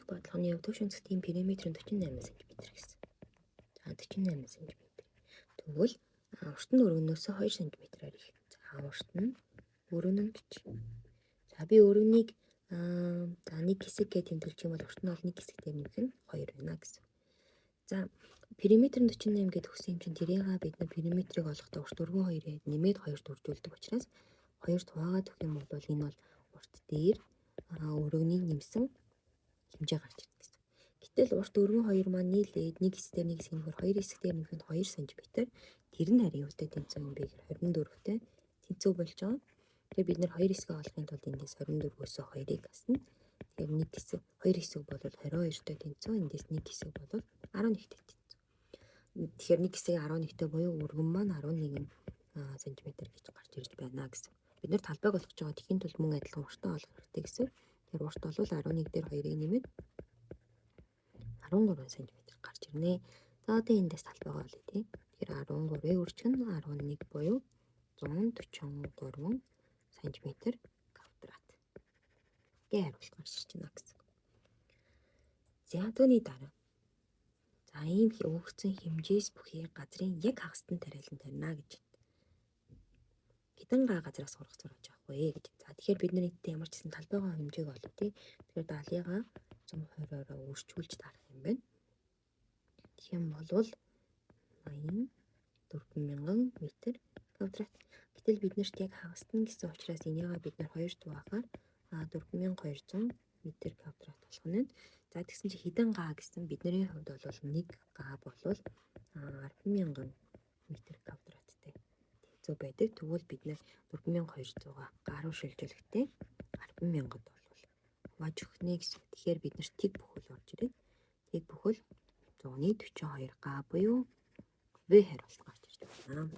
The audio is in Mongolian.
дэх бодлогын хувьд түвшин цэгтийн периметр нь 48 см гэсэн. За 48 см. Тэгвэл урт нь өргөнөөсөө 2 см-аар их. За урт нь өргөн нь гэж. За би өргөнийг за нэг хэсэг гэж тэмдэглэж юм бол урт нь бол нэг хэсэг дээр нэмэх нь 2 байна гэсэн. За периметр нь 48 гэдэг өгсөн юм чинь тэрийг бид нар периметрийг олохдоо урт өргөн 2-ыг нэмээд 2-т үржүүлдэг учраас 2-т хуваагаад өгөх юм бол энэ бол урт дээр өргөнийг нэмсэн хэмжээ гарч ирнэ гэсэн. Гэтэл урт өргөн 2 маань нийлээд нэг хэсгээр нэг хэсгийг нөхөр 2 хэсгээр нэмэх нь 2 см. Тэр нь харин юутай тэнцүү юм бэ гэхээр 24-тэй тэнцүү болж байгаа. Тэгэхээр бид нэр 2 хэсгээ олохын тулд эндээс 24-өөс 2-ыг асна. Тэгэхээр нэг хэсэг 2 хэсэг бол 22-той тэнцүү. Эндээс нэг хэсэг бол 11-тэй тэнцүү. Тэгэхээр нэг хэсэг 11-тэй буюу өргөн маань 11 см гэж гарч ирж байна гэсэн. Бид нэр талбайг олгож байгаа тэхийн тулд мөн адилхан уртаа олох хэрэгтэй гэсэн. Тэгэхээр урт бол 11 дээр 2-ыг нэмээд 13 см гарч ирнэ. За одоо эндээс талбайгаа олъё тийм. Тэгэхээр 13-ыг өрчгөн 11 буюу 143 см квадрат гээ хариулт гарч ирж байна гэсэн. За түүний дараа. За ийм өгөгдсөн хэмжээс бүхий газрын яг хагасдан тариалан тарина гэж байна. Хэдэн га газраас сурах зураг авах вэ гэж. За тэгэхээр бид нар эндээ ямар ч гэсэн талбайгаа хэмжээг олё тийм. Тэгэхээр даалыгаа 120-ороо өрчүүлж тарах юм байна. Тэгэх юм бол 84,000 м квадрат. Гэтэл бид нарт яг хагасна гэсэн учраас энийгээ бид нар 2-т хуваахаар 4200 м квадрат болох нь. За тэгсэн чи хэдэн га гэсэн бидний хувьд бол 1 га бол 10,000 м квадраттай тэнцүү байдаг. Тэгвэл бид нэр 4200-га га руу шилжүүлэхдээ 10,000-д бол хувааж өгөх нэ гэсэн. Тэгэхээр бид нар тэг бүхэл орж ирээд тэг бүхэл 142 га буюу В хариулт гарч ирж байна.